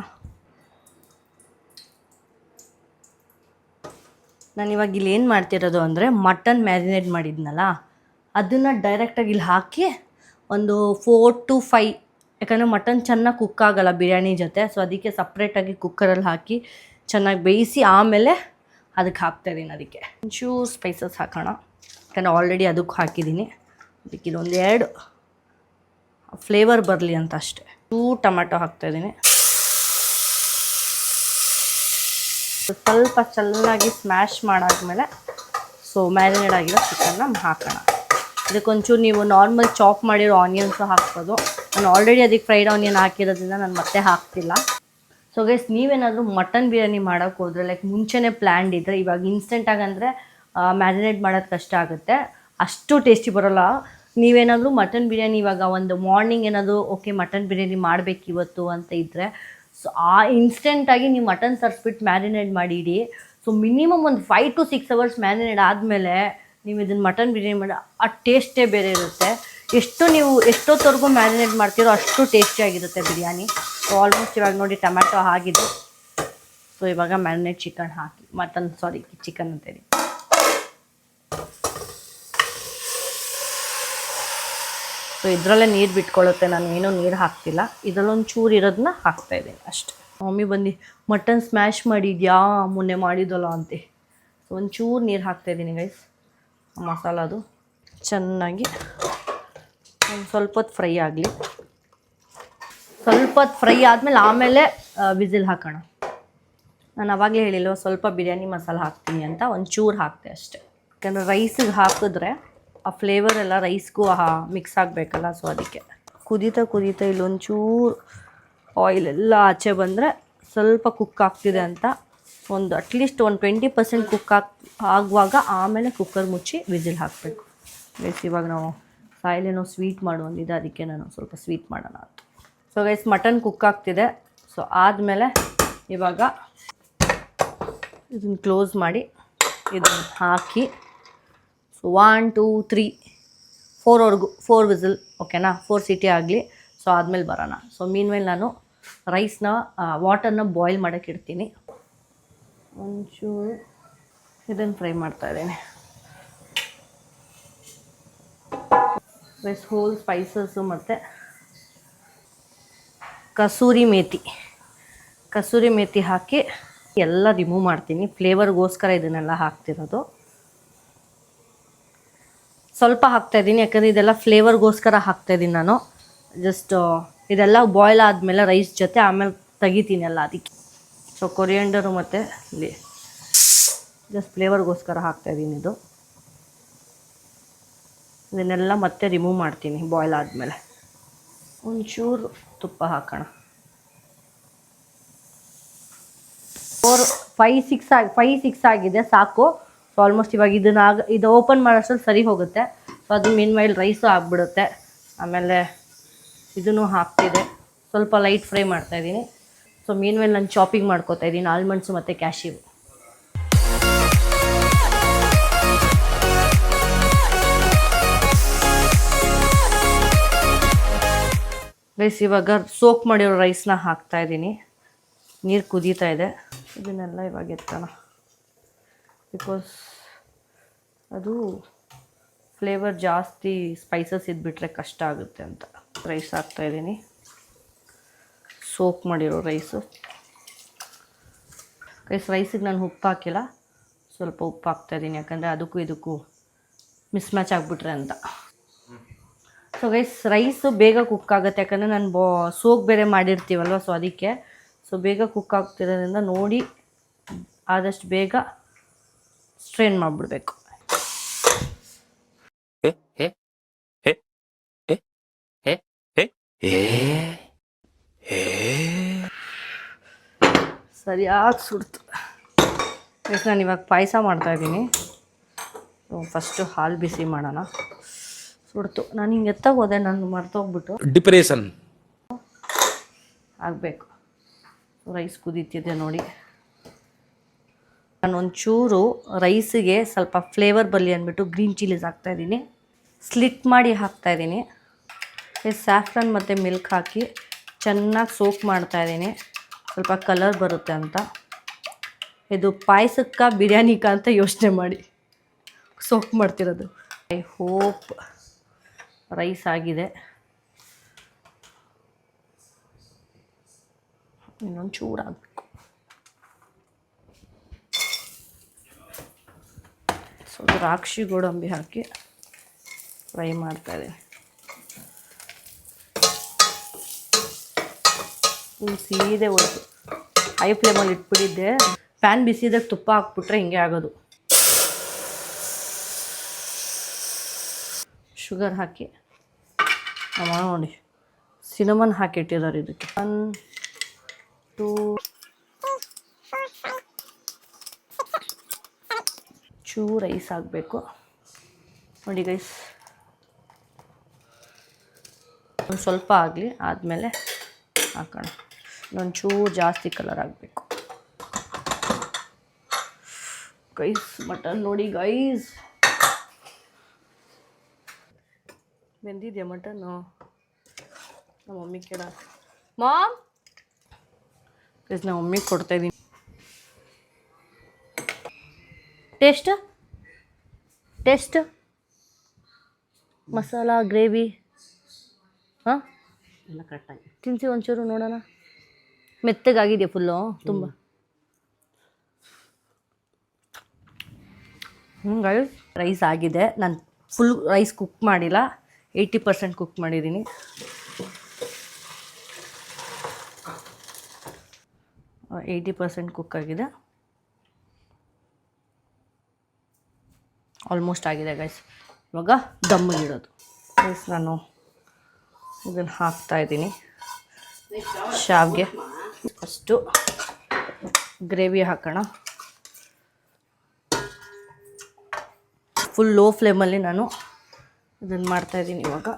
ನಾನು ಇವಾಗ ಇಲ್ಲಿ ಏನು ಮಾಡ್ತಿರೋದು ಅಂದರೆ, ಮಟನ್ ಮ್ಯಾರಿನೇಟ್ ಮಾಡಿದ್ನಲ್ಲ ಅದನ್ನು ಡೈರೆಕ್ಟಾಗಿ ಇಲ್ಲಿ ಹಾಕಿ ಒಂದು 4 to 5, ಯಾಕಂದರೆ ಮಟನ್ ಚೆನ್ನಾಗಿ ಕುಕ್ ಆಗೋಲ್ಲ ಬಿರಿಯಾನಿ ಜೊತೆ. ಸೊ ಅದಕ್ಕೆ ಸಪ್ರೇಟಾಗಿ ಕುಕ್ಕರಲ್ಲಿ ಹಾಕಿ ಚೆನ್ನಾಗಿ ಬೇಯಿಸಿ ಆಮೇಲೆ ಅದಕ್ಕೆ ಹಾಕ್ತಾಯಿದ್ದೀನಿ. ಅದಕ್ಕೆ ಒಂಚೂರು ಸ್ಪೈಸಸ್ ಹಾಕೋಣ, ಯಾಕಂದರೆ ಆಲ್ರೆಡಿ ಅದಕ್ಕೆ ಹಾಕಿದ್ದೀನಿ. ಅದಕ್ಕೆ ಇದೊಂದು 2 ಫ್ಲೇವರ್ ಬರಲಿ ಅಂತ ಅಷ್ಟೆ. 2 ಟೊಮೆಟೊ ಹಾಕ್ತಾಯಿದ್ದೀನಿ. ಸ್ವಲ್ಪ ಚೆನ್ನಾಗಿ ಸ್ಮ್ಯಾಶ್ ಮಾಡಾದ್ಮೇಲೆ ಸೊ ಮ್ಯಾರಿನೇಟ್ ಆಗಿರೋ ಚಿಕನ್ನ ಹಾಕೋಣ. ಇದಕ್ಕೊಂಚೂರು ನೀವು ನಾರ್ಮಲ್ ಚಾಪ್ ಮಾಡಿರೋ ಆನಿಯನ್ಸು ಹಾಕ್ಬೋದು. ನಾನು ಆಲ್ರೆಡಿ ಅದಕ್ಕೆ ಫ್ರೈಡ್ ಆನಿಯನ್ ಹಾಕಿರೋದ್ರಿಂದ ನಾನು ಮತ್ತೆ ಹಾಕ್ತಿಲ್ಲ. ಸೊ ಗೈಸ್, ನೀವೇನಾದರೂ ಮಟನ್ ಬಿರಿಯಾನಿ ಮಾಡೋಕ್ಕೆ ಹೋದರೆ ಲೈಕ್ ಮುಂಚೆನೇ ಪ್ಲ್ಯಾನ್ಡ್ ಇದ್ದರೆ, ಇವಾಗ ಇನ್ಸ್ಟೆಂಟಾಗಿ ಅಂದರೆ ಮ್ಯಾರಿನೇಟ್ ಮಾಡೋದು ಕಷ್ಟ ಆಗುತ್ತೆ, ಅಷ್ಟು ಟೇಸ್ಟಿ ಬರೋಲ್ಲ. ನೀವೇನಾದರೂ ಮಟನ್ ಬಿರಿಯಾನಿ ಇವಾಗ ಒಂದು ಮಾರ್ನಿಂಗ್ ಏನಾದರೂ ಓಕೆ ಮಟನ್ ಬಿರಿಯಾನಿ ಮಾಡಬೇಕು ಇವತ್ತು ಅಂತ ಇದ್ದರೆ, ಸೊ ಆ ಇನ್ಸ್ಟೆಂಟಾಗಿ ನೀವು ಮಟನ್ ತರಿಸ್ಬಿಟ್ಟು ಮ್ಯಾರಿನೇಟ್ ಮಾಡಿಡಿ. ಸೊ ಮಿನಿಮಮ್ ಒಂದು 5 to 6 hours ಮ್ಯಾರಿನೇಟ್ ಆದಮೇಲೆ ನೀವು ಇದನ್ನು ಮಟನ್ ಬಿರಿಯಾನಿ ಮಾಡಿ ಆ ಟೇಸ್ಟೇ ಬೇರೆ ಇರುತ್ತೆ. ನೀವು ಎಷ್ಟೊತ್ತವರೆಗೂ ಮ್ಯಾರಿನೇಟ್ ಮಾಡ್ತೀರೋ ಅಷ್ಟು ಟೇಸ್ಟಿಯಾಗಿರುತ್ತೆ ಬಿರಿಯಾನಿ. ಸೊ ಆಲ್ಮೋಸ್ಟ್ ಇವಾಗ ನೋಡಿ ಟೊಮ್ಯಾಟೊ ಆಗಿದೆ. ಸೊ ಇವಾಗ ಮ್ಯಾರಿನೇಟ್ ಚಿಕನ್ ಹಾಕಿ ಚಿಕನ್ ಅಂತೇಳಿ. ಸೊ ಇದರಲ್ಲೇ ನೀರು ಬಿಟ್ಕೊಳ್ಳುತ್ತೆ, ನಾನು ಏನೂ ನೀರು ಹಾಕ್ತಿಲ್ಲ. ಇದರಲ್ಲೊಂದು ಚೂರು ಇರೋದನ್ನ ಹಾಕ್ತಾಯಿದ್ದೀನಿ ಅಷ್ಟೆ. ಮಮ್ಮಿ ಬಂದು ಮಟನ್ ಸ್ಮ್ಯಾಶ್ ಮಾಡಿದ್ಯಾ ಮೊನ್ನೆ ಮಾಡಿದಲ್ಲ ಅಂತೆ. ಸೊ ಒಂಚೂರು ನೀರು ಹಾಕ್ತಾಯಿದ್ದೀನಿ ಗೈಸ್. ಮಸಾಲದು ಚೆನ್ನಾಗಿ ಒಂದು ಸ್ವಲ್ಪ ಹೊತ್ತು ಫ್ರೈ ಆಗಲಿ. ಸ್ವಲ್ಪ ಹೊತ್ತು ಫ್ರೈ ಆದಮೇಲೆ ಆಮೇಲೆ ವಿಸಿಲ್ ಹಾಕೋಣ. ನಾನು ಆವಾಗಲೇ ಹೇಳಿಲ್ವ ಸ್ವಲ್ಪ ಬಿರಿಯಾನಿ ಮಸಾಲ ಹಾಕ್ತೀನಿ ಅಂತ, ಒಂಚೂರು ಹಾಕ್ತೆ ಅಷ್ಟೆ. ಯಾಕಂದರೆ ರೈಸಿಗೆ ಹಾಕಿದ್ರೆ ಆ ಫ್ಲೇವರ್ ಎಲ್ಲ ರೈಸ್ಗೂ ಮಿಕ್ಸ್ ಆಗಬೇಕಲ್ಲ. ಸೊ ಅದಕ್ಕೆ ಕುದೀತಾ ಇಲ್ಲೊಂಚೂರು ಆಯಿಲೆಲ್ಲ ಆಚೆ ಬಂದರೆ ಸ್ವಲ್ಪ ಕುಕ್ ಆಗ್ತಿದೆ ಅಂತ, ಒಂದು ಅಟ್ಲೀಸ್ಟ್ ಒಂದು 20% ಕುಕ್ ಆಗುವಾಗ ಆಮೇಲೆ ಕುಕ್ಕರ್ ಮುಚ್ಚಿ ವಿಸಿಲ್ ಹಾಕಬೇಕು. ಗೈಸ್ ಇವಾಗ ನಾವು ಸಾಯಿಲೇನೋ ಸ್ವೀಟ್ ಮಾಡುವಂದಿದೆ, ಅದಕ್ಕೆ ನಾನು ಸ್ವಲ್ಪ ಸ್ವೀಟ್ ಮಾಡೋಣ ಅಂತ. ಸೊ ಗೈಸ್ ಮಟನ್ ಕುಕ್ ಆಗ್ತಿದೆ. ಸೊ ಆದಮೇಲೆ ಇವಾಗ ಇದನ್ನು ಕ್ಲೋಸ್ ಮಾಡಿ ಇದನ್ನು ಹಾಕಿ ಸೊ 1 2 3 4 ವಿಸಿಲ್ ಓಕೆನಾ, 4 ಸೀಟಿ ಆಗಲಿ. ಸೊ ಆದಮೇಲೆ ಬರೋಣ. ಸೊ ಮೀನ್ಮೇಲೆ ನಾನು ರೈಸ್ನ ವಾಟರ್ನ ಬಾಯ್ಲ್ ಮಾಡೋಕ್ಕೆ ಇಡ್ತೀನಿ. ಒಂಚೂರು ಇದನ್ನು ಫ್ರೈ ಮಾಡ್ತಾಯಿದ್ದೀನಿ. ಹೋಲ್ ಸ್ಪೈಸಸ್ಸು ಮತ್ತು ಕಸೂರಿ ಮೇಥಿ ಹಾಕಿ ಎಲ್ಲ ರಿಮೂವ್ ಮಾಡ್ತೀನಿ. ಫ್ಲೇವರ್ಗೋಸ್ಕರ ಇದನ್ನೆಲ್ಲ ಹಾಕ್ತಿರೋದು. ಸ್ವಲ್ಪ ಹಾಕ್ತಾಯಿದ್ದೀನಿ ಯಾಕಂದರೆ ಇದೆಲ್ಲ ಫ್ಲೇವರ್ಗೋಸ್ಕರ ಹಾಕ್ತಾಯಿದ್ದೀನಿ ನಾನು. ಜಸ್ಟ್ ಇದೆಲ್ಲ ಬಾಯ್ಲ್ ಆದಮೇಲೆ ರೈಸ್ ಜೊತೆ ಆಮೇಲೆ ತೆಗಿತೀನಿ ಎಲ್ಲ ಅದಕ್ಕೆ. ಸೊ ಕೊರಿಯಂಡರು ಮತ್ತು ಇಲ್ಲಿ ಜಸ್ಟ್ ಫ್ಲೇವರ್ಗೋಸ್ಕರ ಹಾಕ್ತಾಯಿದ್ದೀನಿ. ಇದನ್ನೆಲ್ಲ ಮತ್ತೆ ರಿಮೂವ್ ಮಾಡ್ತೀನಿ ಬಾಯ್ಲ್ ಆದಮೇಲೆ. ಒಂಚೂರು ತುಪ್ಪ ಹಾಕೋಣ. 5-6 ಆಗಿದೆ ಸಾಕು. ಸೊ ಆಲ್ಮೋಸ್ಟ್ ಇವಾಗ ಇದು ಓಪನ್ ಮಾಡೋಷ್ಟ್ರಲ್ಲಿ ಸರಿ ಹೋಗುತ್ತೆ. ಸೊ ಅದು ಮೀನ್ವೈಲ್ ರೈಸು ಆಗಿಬಿಡುತ್ತೆ. ಆಮೇಲೆ ಇದನ್ನು ಹಾಕ್ತಿದೆ, ಸ್ವಲ್ಪ ಲೈಟ್ ಫ್ರೈ ಮಾಡ್ತಾಯಿದ್ದೀನಿ. ಸೊ ಮೀನ್ವೈಲ್ ನಾನು ಚಾಪಿಂಗ್ ಮಾಡ್ಕೋತಾ ಇದ್ದೀನಿ ಆಲ್ಮಂಡ್ಸು ಮತ್ತು ಕ್ಯಾಶ್ಯೂ. ರೈಸ್ ಇವಾಗ ಸೋಕ್ ಮಾಡಿರೋ ರೈಸ್ನ ಹಾಕ್ತಾ ಇದ್ದೀನಿ. ನೀರು ಕುದೀತಾ ಇದೆ. ಇದನ್ನೆಲ್ಲ ಇವಾಗ ಎತ್ತೋಣ, ಬಿಕಾಸ್ ಅದು ಫ್ಲೇವರ್ ಜಾಸ್ತಿ ಸ್ಪೈಸಸ್ ಇದ್ಬಿಟ್ರೆ ಕಷ್ಟ ಆಗುತ್ತೆ ಅಂತ. ರೈಸ್ ಹಾಕ್ತಾಯಿದ್ದೀನಿ, ಸೋಕ್ ಮಾಡಿರೋ ರೈಸು. ರೈಸಿಗೆ ನಾನು ಉಪ್ಪು ಹಾಕಿಲ್ಲ, ಸ್ವಲ್ಪ ಉಪ್ಪು ಹಾಕ್ತಾಯಿದ್ದೀನಿ, ಯಾಕಂದರೆ ಅದಕ್ಕೂ ಇದಕ್ಕೂ ಮಿಸ್ ಮ್ಯಾಚ್ ಆಗಿಬಿಟ್ರೆ ಅಂತ. ಸೊ ರೈಸು ಬೇಗ ಕುಕ್ ಆಗುತ್ತೆ, ಯಾಕಂದರೆ ನಾನು ಸೋಕ್ ಬೇರೆ ಮಾಡಿರ್ತೀವಲ್ವ, ಸೊ ಅದಕ್ಕೆ. ಸೊ ಬೇಗ ಕುಕ್ ಆಗ್ತಿರೋದ್ರಿಂದ ನೋಡಿ ಆದಷ್ಟು ಬೇಗ ಸ್ಟ್ರೈನ್ ಮಾಡಿಬಿಡ್ಬೇಕು. ಸರಿಯಾಗಿ ಸುಡ್ತು. ನಾನು ಇವಾಗ ಪಾಯಸ ಮಾಡ್ತಾಯಿದ್ದೀನಿ. ಫಸ್ಟು ಹಾಲು ಬಿಸಿ ಮಾಡೋಣ. ಸುಡ್ತು, ನಾನು ಹಿಂಗೆ ಎತ್ತಾಗ ಹೋದೆ, ನಾನು ಮರ್ತೋಗ್ಬಿಟ್ಟು. ಡಿಪ್ರೆಷನ್ ಆಗಬೇಕು. ರೈಸ್ ಕುದೀತಿದೆ ನೋಡಿ. ನಾನು ಒಂಚೂರು ರೈಸಿಗೆ ಸ್ವಲ್ಪ ಫ್ಲೇವರ್ ಬರಲಿ ಅಂದ್ಬಿಟ್ಟು ಗ್ರೀನ್ ಚಿಲ್ಲೀಸ್ ಹಾಕ್ತಾಯಿದ್ದೀನಿ, ಸ್ಲಿಟ್ ಮಾಡಿ ಹಾಕ್ತಾಯಿದ್ದೀನಿ. ಸ್ಯಾಫ್ರನ್ ಮತ್ತು ಮಿಲ್ಕ್ ಹಾಕಿ ಚೆನ್ನಾಗಿ ಸೋಕ್ ಮಾಡ್ತಾಯಿದ್ದೀನಿ, ಸ್ವಲ್ಪ ಕಲರ್ ಬರುತ್ತೆ ಅಂತ. ಇದು ಪಾಯಸಕ್ಕ ಬಿರಿಯಾನಿಕ ಅಂತ ಯೋಚನೆ ಮಾಡಿ ಸೋಕ್ ಮಾಡ್ತಿರೋದು. ಐ ಹೋಪ್ ರೈಸ್ ಆಗಿದೆ. ಇನ್ನೊಂದು ಚೂರಾಗಬೇಕು. ಸೊ ದ್ರಾಕ್ಷಿ ಗೋಡಂಬಿ ಹಾಕಿ ಫ್ರೈ ಮಾಡ್ತಾಯಿದ್ದೀನಿ. ಸೀದೆ ಹೋಯ್ತು. ಹೈ ಫ್ಲೇಮಲ್ಲಿ ಇಟ್ಬಿಟ್ಟಿದ್ದೆ, ಪ್ಯಾನ್ ಬಿಸಿದಾಗ ತುಪ್ಪ ಹಾಕ್ಬಿಟ್ರೆ ಹಿಂಗೆ ಆಗೋದು. ಶುಗರ್ ಹಾಕಿ ನೋಡಿ, ಸಿನಮನ್ ಹಾಕಿಟ್ಟಿದ್ದಾರೆ ಇದಕ್ಕೆ. 1 2 ಚೂರು ರೈಸ್ ಆಗಬೇಕು ನೋಡಿ ಗೈಸ್. ಒಂದು ಸ್ವಲ್ಪ ಆಗಲಿ, ಆದಮೇಲೆ ಹಾಕೋಣ. ಒಂಚೂರು ಜಾಸ್ತಿ ಕಲರ್ ಆಗಬೇಕು ಗೈಸ್. ಮಟನ್ ನೋಡಿ ಗೈಸ್, ಬೆಂದಿದೆಯಾ ಮಟನ್ನು? ನಮ್ಮ ಮಮ್ಮಿ ಕೇಳ ಮಾಮ್ ಗೈಸ್, ನಮ್ಮ ಮಮ್ಮಿಗೆ ಕೊಡ್ತಾಯಿದ್ದೀನಿ. ಟೇಸ್ಟ್ ಮಸಾಲ ಗ್ರೇವಿ ಹಾಂ ಎಲ್ಲ ಕರೆಕ್ಟಾಗಿ ತಿನ್ನಿಸಿ ಒಂಚೂರು ನೋಡೋಣ. ಮೆತ್ತಗಾಗಿದೆ ಫುಲ್ಲು ತುಂಬ. ರೈಸ್ ಆಗಿದೆ. ನಾನು ಫುಲ್ ರೈಸ್ ಕುಕ್ ಮಾಡಿಲ್ಲ, 80% ಕುಕ್ ಮಾಡಿದ್ದೀನಿ. ಏಯ್ಟಿ 80% ಕುಕ್ ಆಗಿದೆ, ಆಲ್ಮೋಸ್ಟ್ ಆಗಿದೆ ಗೈಸ್. ಇವಾಗ ದಮ್ಮಿಗಿಡೋದು ಗೈಸ್. ನಾನು ಇದನ್ನು ಹಾಕ್ತಾಯಿದ್ದೀನಿ ಶಾವ್ಗೆ. ಫಸ್ಟು ಗ್ರೇವಿ ಹಾಕೋಣ. ಫುಲ್ ಲೋ ಫ್ಲೇಮಲ್ಲಿ ನಾನು ಇದನ್ನು ಮಾಡ್ತಾಯಿದ್ದೀನಿ ಇವಾಗ.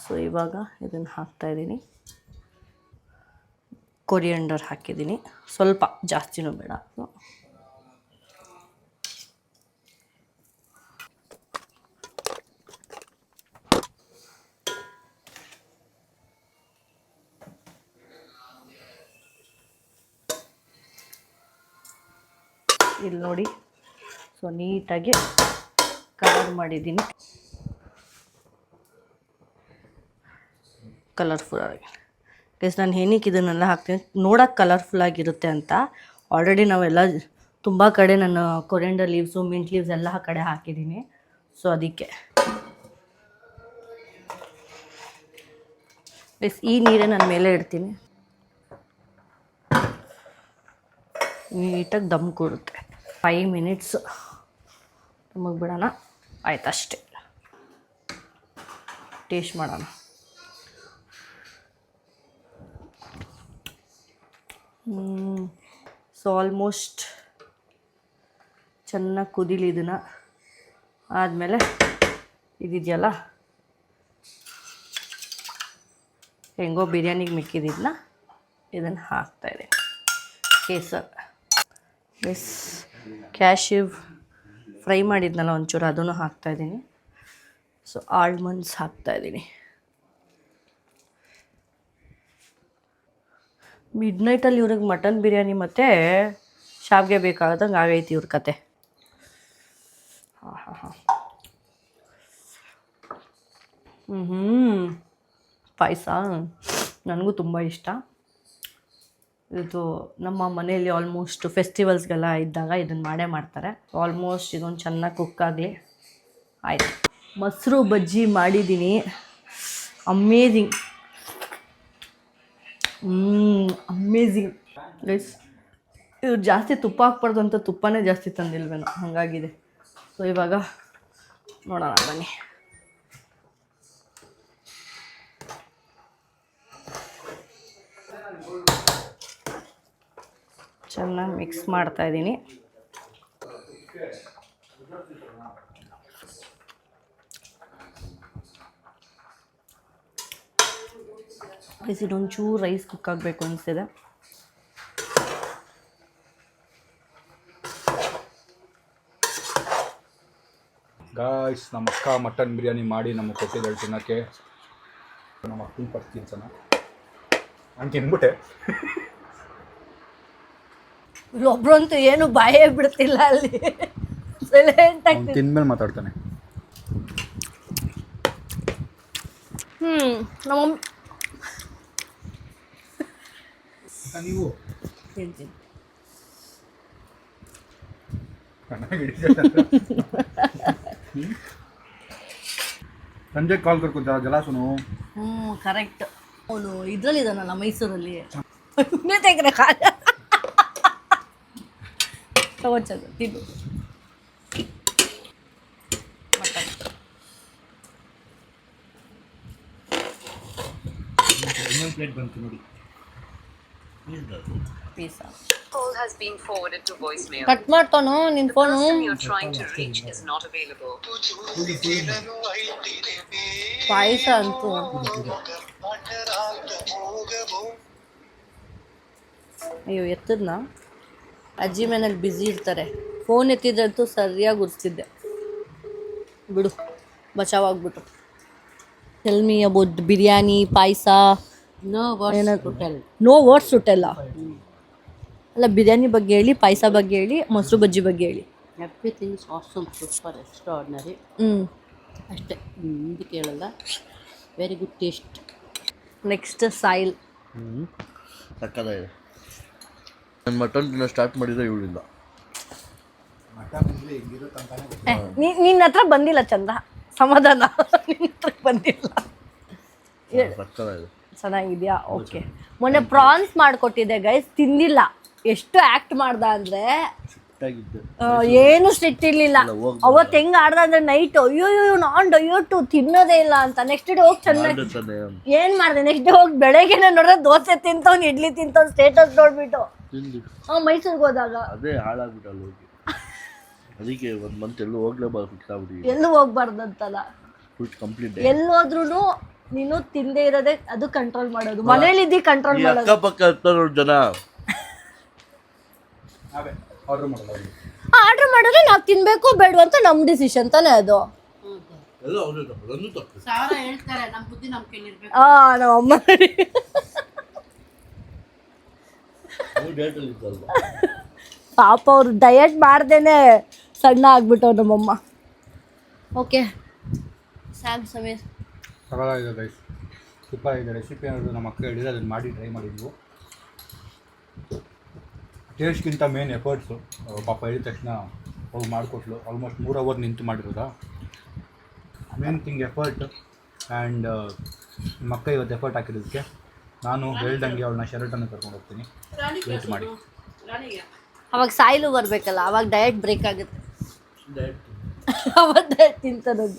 ಸೊ ಇವಾಗ ಇದನ್ನು ಹಾಕ್ತಾಯಿದ್ದೀನಿ. ಕೊರಿಯಂಡರ್ ಹಾಕಿದ್ದೀನಿ ಸ್ವಲ್ಪ, ಜಾಸ್ತಿನೂ ಬೇಡ. ಇಲ್ಲಿ ನೋಡಿ, ಸೊ ನೀಟಾಗಿ ಕವರ್ ಮಾಡಿದ್ದೀನಿ. ಕಲರ್ಫುಲ್ಲಾಗಿ ಗೈಸ್, ನಾನು ಏನಕ್ಕೆ ಇದನ್ನೆಲ್ಲ ಹಾಕ್ತೀನಿ, ನೋಡೋಕೆ ಕಲರ್ಫುಲ್ಲಾಗಿರುತ್ತೆ ಅಂತ. ಆಲ್ರೆಡಿ ನಾವೆಲ್ಲ ತುಂಬ ಕಡೆ ನಾನು ಕೊರಿಯಂಡರ್ ಲೀವ್ಸು, ಮಿಂಟ್ ಲೀವ್ಸ್ ಎಲ್ಲ ಕಡೆ ಹಾಕಿದ್ದೀನಿ. ಸೊ ಅದಕ್ಕೆ ಗೈಸ್ ಈ ನೀರೇ ನಾನು ಮೇಲೆ ಇಡ್ತೀನಿ. ನೀಟಾಗಿ ದಮ್ ಕೊಡುತ್ತೆ. 5 ಮಿನಿಟ್ಸ್ ನಮಗೆ ಬಿಡೋಣ. ಆಯ್ತು ಅಷ್ಟೇ. ಟೇಸ್ಟ್ ಮಾಡೋಣ. ಸೊ ಆಲ್ಮೋಸ್ಟ್ ಚೆನ್ನಾಗಿ ಕುದೀಲಿ ಇದನ್ನು. ಆದಮೇಲೆ ಇದಿದೆಯಲ್ಲ ಹೆಂಗೋ ಬಿರಿಯಾನಿಗೆ ಮಿಕ್ಕಿದಿದ್ದನ್ನ ಇದನ್ನು ಹಾಕ್ತಾಯಿದೆ. ಕೇಸರ್ ಎಸ್ ಕ್ಯಾಶ್ಯೂ ಫ್ರೈ ಮಾಡಿದ್ನಲ್ಲ ಒಂಚೂರು ಅದನ್ನು ಹಾಕ್ತಾಯಿದ್ದೀನಿ. ಸೊ ಆಲ್ಮಂಡ್ಸ್ ಹಾಕ್ತಾಯಿದ್ದೀನಿ. ಮಿಡ್ ನೈಟಲ್ಲಿ ಇವ್ರಿಗೆ ಮಟನ್ ಬಿರಿಯಾನಿ ಮತ್ತು ಶಾವಿಗೆ ಬೇಕಾಗದಂಗೆ ಆಗೈತಿ ಇವ್ರ ಕತೆ. ಹಾಂ ಹಾಂ ಹಾಂ ಪಾಯಸ ನನಗೂ ತುಂಬ ಇಷ್ಟ. ಇದು ನಮ್ಮ ಮನೆಯಲ್ಲಿ ಆಲ್ಮೋಸ್ಟ್ ಫೆಸ್ಟಿವಲ್ಸ್ಗೆಲ್ಲ ಇದ್ದಾಗ ಇದನ್ನು ಮಾಡೇ ಮಾಡ್ತಾರೆ. ಆಲ್ಮೋಸ್ಟ್ ಇದೊಂದು ಚೆನ್ನಾಗಿ ಕುಕ್ ಆಗಲಿ. ಆಯಿತು. ಮೊಸರು ಬಜ್ಜಿ ಮಾಡಿದ್ದೀನಿ. Amazing amazing guys. ಇವ್ರು ಜಾಸ್ತಿ ತುಪ್ಪ ಹಾಕ್ಬಾರ್ದು ಅಂತ ತುಪ್ಪನೇ ಜಾಸ್ತಿ ತಂದಿಲ್ವೇನೋ ಹಾಗಾಗಿದೆ. ಸೊ ಇವಾಗ ನೋಡೋಣ ಬನ್ನಿ. ಚೆನ್ನಾಗಿ ಮಿಕ್ಸ್ ಮಾಡ್ತಾಯಿದ್ದೀನಿ. ಇದೊಂಚೂರು ರೈಸ್ ಕುಕ್ ಆಗಬೇಕು ಅನಿಸ್ತಿದೆ. ಗಾಯ್ಸ್ ನಮ್ಮ ಅಕ್ಕ ಮಟನ್ ಬಿರಿಯಾನಿ ಮಾಡಿ ನಮಗೆ ಕೊಟ್ಟಿದ್ದಾಳೆ ತಿನ್ನೋಕ್ಕೆ. ನಮ್ಮ ಅಕ್ಕನ ಫಸ್ಟ್ ತಿನ್ಸೋಣ ನಾನು ತಿನ್ಬಿಟ್ಟೆ. ಒಬ್ರಂತೂ ಏನು ಬಾಯೇ ಬಿಡ್ತಿಲ್ಲ ಅಲ್ಲಿ. ಸೈಲೆಂಟಾಗಿ ತಿಂದ್ಮೇಲೆ ಮಾತಾಡ್ತಾನೆ. ನಮ್ಮ ನೀವು ಹೇಳ್ತೀನಿ. ಸಂಜೆ ಕಾಲ್ ಕರ್ಕೊ ಜಲ ಸುನು. ಕರೆಕ್ಟ್. ಅವನು ಇದರಲ್ಲಿ ಇದಾನಲ್ಲ ಮೈಸೂರಲ್ಲಿ. ತೆಗ್ರೆ ಕಾಲ ತಗೋಚದು ತಿನ್ನು. ಪ್ಲೇಟ್ ಬಂತು ನೋಡಿ. ಪೀಸಾ Call has been forwarded to voicemail. Cut ಮಾಡ್ತಾನು ನಿನ್ನ phone. Person you're trying to reach is not available. Payasa ಅಂತೂ ಅಯ್ಯೋ ಎತ್ತದ್ನ ಅಜ್ಜಿ ಮನೇಲಿ ಬ್ಯುಸಿ ಇರ್ತಾರೆ. ಫೋನ್ ಎತ್ತಿದ್ರಂತೂ ಸರಿಯಾಗಿ ಉರಿಸ್ತಿದ್ದೆ. ಬಿಡು ಬಚಾವಾಗ್ಬಿಟ್ಟು. Tell me about biryani payasa. No words to tell. ಅಲ್ಲ ಬಿರಿಯಾನಿ ಬಗ್ಗೆ ಹೇಳಿ, ಪಾಯಸ ಬಗ್ಗೆ ಹೇಳಿ, ಮೊಸರು ಬಜ್ಜಿ ಬಗ್ಗೆ ಹೇಳಿ. Everything is awesome, super, extraordinary. ಅಷ್ಟೇ, ಇದು ಕೇಳಲ್ಲ. Very good taste. Next soil. ಸಕ್ಕತ್ತಾಗಿದೆ. ನಾನು ಮಟನ್ ತಿನ್ನೋ ಸ್ಟಾರ್ಟ್ ಮಾಡಿದ್ರೆ ಇವಳಿಂದ. ನಿನ್ನ ಹತ್ರ ಬಂದಿಲ್ಲ ಚಂದ, ಸಮಾಧಾನ. ನಿನ್ನ ಹತ್ರ ಬಂದಿಲ್ಲ. ಸಕ್ಕತ್ತಾಗಿದೆ. ಚೆನ್ನಾಗಿದೆಯಾ? ಓಕೆ. ಮೊನ್ನೆ ಪ್ರಾನ್ಸ್ ಮಾಡಿಕೊಟ್ಟಿದ್ದೆ ಗೈಸ್, ತಿಂದಿಲ್ಲ. ಎಷ್ಟು ಆ್ಯಕ್ಟ್ ಮಾಡ್ದ ಅಂದರೆ ಏನು ಸ್ಟ್ರಿಕ್ಟ್ ಇರಲಿಲ್ಲ. ಅವತ್ತು ಹೆಂಗೆ ಆಡ್ದ ಅಂದರೆ ನೈಟ್ ಅಯ್ಯೋ ನಾನ್ ಡಯಟು ತಿನ್ನೋದೇ ಇಲ್ಲ ಅಂತ. ನೆಕ್ಸ್ಟ್ ಡೇ ಹೋಗಿ ಚೆನ್ನಾಗಿ ಏನು ಮಾಡಿದೆ, ನೆಕ್ಸ್ಟ್ ಡೇ ಹೋಗಿ ಬೆಳಗ್ಗೆನೇ ನೋಡಿದ್ರೆ ದೋಸೆ ತಿಂತವ್ನು, ಇಡ್ಲಿ ತಿಂತವ್ನು, ಸ್ಟೇಟಸ್ ನೋಡ್ಬಿಟ್ಟು. ಮೈಸೂರಿಗೆ ಹೋದಾಗ ಅದೇ ಹಾಳಾಗ್ಬಿಟ್ಟಲ್ಲ ಹೋಗಿ. ಅದಕ್ಕೆ ಒಂದು ಮಂತ್ ಎಲ್ಲೂ ಹೋಗ್ಲೇಬಾರ್ದು, ಫಿಕ್ಸ್ ಆಗ್ಬಿಟ್ಟು ಎಲ್ಲೂ ಹೋಗ್ಬಾರ್ದಂತಲ್ಲ. ಕಂಪ್ಲೀಟ್ ಎಲ್ಲೋದ್ರೂ ನೀನು ತಿಂದೇ ಇರೋದೇ ಅದು ಕಂಟ್ರೋಲ್ ಮಾಡೋದು. ಮನೇಲಿದ್ದಿ ಕಂಟ್ರೋಲ್ ಮಾಡೋದು. ಅಕ್ಕಪಕ್ಕ ಇರ್ತಾರೆ ಜನ. ಆರ್ಡರ್ ಮಾಡಿದ್ರೆ ನಾವು ತಿನ್ಬೇಕು ಬೇಡ ಅಂತ ನಮ್ಮ ಡಿಸಿಷನ್ ತಾನೇ ಅದು. ಸಾವಿರ ಹೇಳ್ತಾರೆ, ನಮ್ಮ ಬುದ್ಧಿ ನಮ್ಮ ಕೈಲಿರ್ಬೇಕು. ನಮ್ಮ ಅಮ್ಮ ಪಾಪ ಅವ್ರು ಡಯಟ್ ಮಾಡ್ದೇನೆ ಸಣ್ಣ ಆಗ್ಬಿಟ್ಟವ್ ನಮ್ಮಮ್ಮ. ಓಕೆ ಸ್ಯಾಮ್ ಸಮೀರ್ ಸವಾಲಾಗಿದೆ ಗೈಸ್, ಸೂಪರ್ ಇದೆ. ರೆಸಿಪಿ ಅನ್ನೋದು ನಮ್ಮ ಅಕ್ಕ ಹೇಳಿದ್ರೆ ಅದನ್ನು ಮಾಡಿ ಟ್ರೈ ಮಾಡಿದ್ವು. ಟೇಸ್ಟ್ಗಿಂತ ಮೇನ್ ಎಫರ್ಟ್ಸು. ಪಾಪ ಹೇಳಿದ ತಕ್ಷಣ ಹೋಗಿ ಮಾಡಿಕೊಟ್ಲು. ಆಲ್ಮೋಸ್ಟ್ 3 ಅವರ್ ನಿಂತು ಮಾಡಿರೋದಾ. Main thing effort. ಆ್ಯಂಡ್ ನಿಮ್ಮ ಅಕ್ಕ ಇವತ್ತು ಎಫರ್ಟ್ ಹಾಕಿರೋದಕ್ಕೆ ನಾನು ಹೇಳ್ದಂಗೆ ಅವಳನ್ನ ಶೆರಟನ್ನು ಕರ್ಕೊಂಡು ಹೋಗ್ತೀನಿ. ವೇಟ್ ಮಾಡಿ. ಅವಾಗ ಸಾಯಿಲು ಬರಬೇಕಲ್ಲ, ಅವಾಗ ಡಯಟ್ ಬ್ರೇಕ್ ಆಗುತ್ತೆ. ಡಯಟ್ ಅವತ್ತು ಡಯಟ್ ತಿಂತಾನದು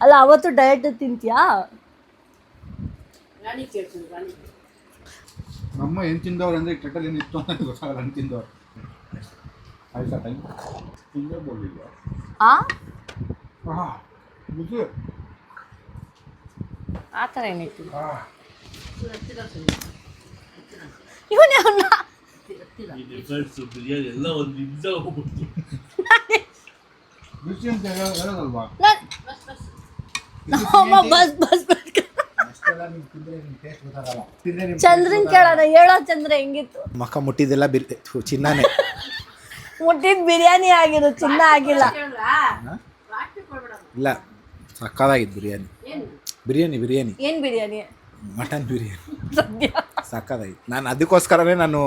ಅಲ್ಲ, ಅವತ್ತು ಡಯಟ್ ತಿಂತೀಯಾ? ರಾಣಿ ಕೇಳ್ತೀನಿ ರಾಣಿ. ನಮ್ಮ ಏನು ತಿಂದವ್ರು ಅಂದರೆ ಕೆಟ್ಟಲ್ಲಿ ಏನು ಇತ್ತು ಅಂತ ಗೊತ್ತಾಗಲ್ಲ. ಹಣ್ಣು ತಿಂದವ್ರು ಆಯ್ತಾ ಟೈಮ್ ತಿಂದೇ ಬರಲಿಲ್ಲ. ಆ ಥರ ಏನಿತ್ತು ಇವನೇ ಅವನ್ನ ಈ ಡಿಫರೆನ್ಸ್ ಬಿರಿಯಾನಿ ಎಲ್ಲ ಒಂದು ನಿಮಿಷ ಹೋಗ್ಬಿಡ್ತು. ರುಚಿ ಅಂತ ಹೇಳೋದಲ್ವಾ? ಬಸ್ ಬಸ್ ಚಂದ್ರನ್ ಕೇಳೋಣ, ಹೇಳೋ ಚಂದ್ರ ಹೆಂಗಿತ್ತು? ಮಕ್ಕ ಮುಟ್ಟಿದ್ದೆಲ್ಲ ಚಿನ್ನನೇ. ಮುಟ್ಟಿದ್ ಬಿರಿಯಾನಿ ಆಗಿರೋ, ಚಿನ್ನ ಆಗಿಲ್ಲ. ಇಲ್ಲ, ಸಕ್ಕದಾಗಿತ್ತು ಬಿರಿಯಾನಿ. ಬಿರಿಯಾನಿ ಏನ್ ಬಿರಿಯಾನಿ? ಮಟನ್ ಬಿರಿಯಾನಿ ಸದ್ಯ ಸಕ್ಕದಾಗಿತ್ತು. ನಾನು ಅದಕ್ಕೋಸ್ಕರನೇ ನಾನು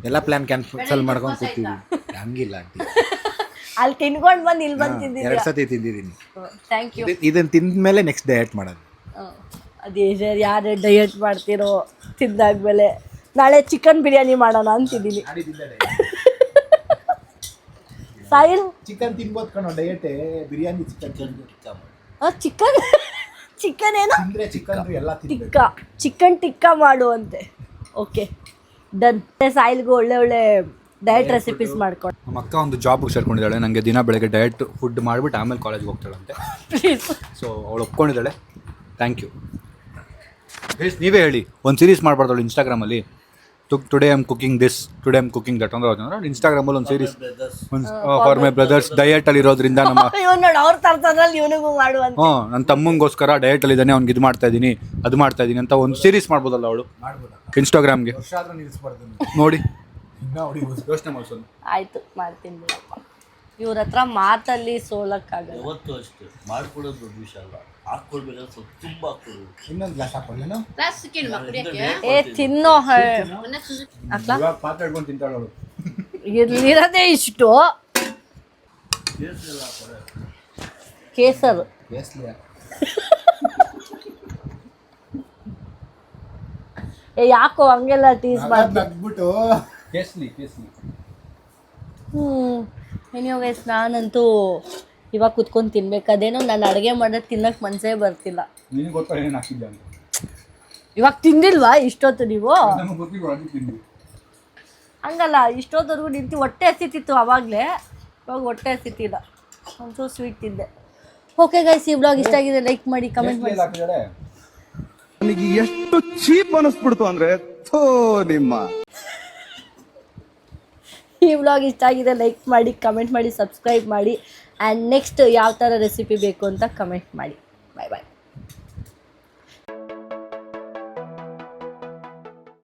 ಎಲ್ಲ ಪ್ಲ್ಯಾನ್ ಕ್ಯಾನ್ಸಲ್ ಮಾಡ್ಕೊಂಡು ಕೂತಿದ್ದೀನಿ. ಹಂಗಿಲ್ಲ ಆಂಟಿ, ಅಲ್ಲಿ ತಿನ್ಕೊಂಡ್ ಬಂದು ಇಲ್ಲಿ ಬಂದು 2 ಸತಿ ತಿಂದಿದ್ದೀನಿ. Thank you. ಇದನ್ನು ತಿಂದ ಮೇಲೆ ನೆಕ್ಸ್ಟ್ ಡಯಟ್ ಮಾಡೋದು. ಅದೇ ಸರ್, ಯಾರೇ ಡಯಟ್ ಮಾಡ್ತಿರೋ ತಿಂದಾದ್ಮೇಲೆ ನಾಳೆ ಚಿಕನ್ ಬಿರಿಯಾನಿ ಮಾಡೋಣ ಅಂತಿದ್ದೀನಿ. ಸಾಯಿಲ್ ಚಿಕನ್ ತಿನ್ಬೋದು ಕಣೋ, diet biryani chicken chicken chicken ಏನು ತಿಂದರೆ ಚಿಕನ್ ಎಲ್ಲ ಟಿಕ್ಕಾ, ಚಿಕನ್ ಟಿಕ್ಕಾ ಮಾಡುವಂತೆ. Okay done. ಸಾಯಿಲ್ಗೂ ಒಳ್ಳೆ ಒಳ್ಳೆ ಡಯಟ್ ರೆಸಿಪೀಸ್ ಮಾಡ್ಕೊಂಡು. ನಮ್ಮ ಅಕ್ಕ ಒಂದು ಜಾಬ್ಗೆ ಸೇರ್ಕೊಂಡಿದ್ದಾಳೆ. ನನಗೆ ದಿನ ಬೆಳಗ್ಗೆ ಡಯಟ್ ಫುಡ್ ಮಾಡಿಬಿಟ್ಟು ಆಮೇಲೆ ಕಾಲೇಜ್ಗೆ ಹೋಗ್ತಾಳಂತೆ. ಸೊ ಅವಳು ಒಪ್ಕೊಂಡಿದ್ದಾಳೆ. Thank you. ನೀವೇ ಹೇಳಿ, ಒಂದು ಸೀರೀಸ್ ಮಾಡ್ಬಾರ್ದವಳು ಇನ್ಸ್ಟಾಗ್ರಾಮಲ್ಲಿ. Today I am cooking this, today I am cooking that ಅಂದ್ರೆ ಇನ್ಸ್ಟಾಗ್ರಾಮಲ್ಲಿ ಒಂದು ಸೀರೀಸ್ ಫಾರ್ ಮೈ ಬ್ರದರ್ಸ್ ಡಯಟಲ್ಲಿ ಇರೋದ್ರಿಂದ ನಮ್ಮ ಇವನು ನೋಡಿ ಅವ್ರ ತರದ್ರಲ್ಲಿ ಇವನಿಗೂ ಮಾಡುವಂತ. ನನ್ನ ತಮ್ಮಂಗೋಸ್ಕರ ಡಯಟಲ್ಲಿ ಇದ್ದಾನೆ, ಅವ್ನಿಗೆ ಇದು ಮಾಡ್ತಾ ಇದ್ದೀನಿ ಅದು ಮಾಡ್ತಾ ಇದ್ದೀನಿ ಅಂತ ಒಂದು ಸೀರೀಸ್ ಮಾಡ್ಬೋದಲ್ಲ ಅವಳು ಇನ್ಸ್ಟಾಗ್ರಾಮ್ಗೆ. ನೋಡಿ ಯೋಚನೆ ಮಾಡ್ಸೋದು. ಆಯ್ತು, ಮಾಡ್ತೀನಿ ಬಿಡಪ್ಪ. ಇವ್ರ ಹತ್ರ ಮಾತಲ್ಲಿ ಸೋಲಕ್ಕಾಗಲ್ಲ. ಯಾವತ್ತೂ ಅಷ್ಟೇ ಮಾಡ್ಕೊಡೋದು ದೊಡ್ಡ ವಿಷಯ ಅಲ್ಲ, ಹಾಕ್ಕೊಳ್ಬೇಕಾದ್ರೆ ಸ್ವಲ್ಪ ತುಂಬ ಹಾಕ್ಕೊಳ್ಬೇಕು. ಇನ್ನೊಂದು ಗ್ಲಾಸ್ ಹಾಕೊಳ್ಳೇನು? ಪ್ಲಾಸ್ಟಿಕ್ ಏನು ಕುಡಿಯೋಕ್ಕೆ? ತಿನ್ನೋ ಇವಾಗ ಪಾತ್ರೆ ಹಿಡ್ಕೊಂಡು ತಿಂತಾಳೆ ಅವಳು. ಇಲ್ಲಿರೋದೇ ಇಷ್ಟು ಕೇಸರು. ಯಾಕೋ ಹಂಗೆಲ್ಲ ಟೀಸ್ ನಗ್ಬಿಟ್ಟು ಕೇಸ್ಲಿ ಏನೋ ಗೈಸ್, ನಾನಂತೂ ಇವಾಗ ಕುತ್ಕೊಂಡು ತಿನ್ಬೇಕು. ಅದೇನೋ ನಾನು ಅಡುಗೆ ಮಾಡೋದು ತಿನ್ನಕ್ಕೆ ಮನಸ್ಸೇ ಬರ್ತಿಲ್ಲ. ನಿನಗೆ ಗೊತ್ತಾ ಏನು ಹಾಕಿದ್ದೆ ಅಂತ? ಇವಾಗ ತಿಂದಿಲ್ವಾ ಇಷ್ಟೊತ್ತು ನೀವು? ನಮಗೆ ಗೊತ್ತಿಲ್ಲ, ಅದಕ್ಕೆ ತಿಂದ್ವಿ. ಹಂಗಲ್ಲ, ಇಷ್ಟೊತ್ತವರೆಗೂ ನಿಂತು ಹೊಟ್ಟೆ ಹಸಿತಿತ್ತು ಆವಾಗಲೇ, ಇವಾಗ ಹೊಟ್ಟೆ ಹಸಿತಿಲ್ಲ. ಒಂಚೂರು ಸ್ವೀಟ್ ತಿಂದೆ. ಓಕೆ ಗೈಸ್, ಈ ಬ್ಲಾಗ್ ಇಷ್ಟ ಆಗಿದೆ ಲೈಕ್ ಮಾಡಿ, ಕಮೆಂಟ್ ಮಾಡಿ. ನನಗೆ ಎಷ್ಟು ಚೀಪ್ ಅನಿಸ್ಬಿಡ್ತು ಅಂದ್ರೆ ನಿಮ್ಮ ಈ ವ್ಲಾಗ್ ಇಷ್ಟ ಆಗಿದೆ ಲೈಕ್ ಮಾಡಿ, ಕಮೆಂಟ್ ಮಾಡಿ, ಸಬ್ಸ್ಕ್ರೈಬ್ ಮಾಡಿ. ಆ್ಯಂಡ್ ನೆಕ್ಸ್ಟ್ ಯಾವ ಥರ ರೆಸಿಪಿ ಬೇಕು ಅಂತ ಕಮೆಂಟ್ ಮಾಡಿ. ಬಾಯ್ ಬಾಯ್.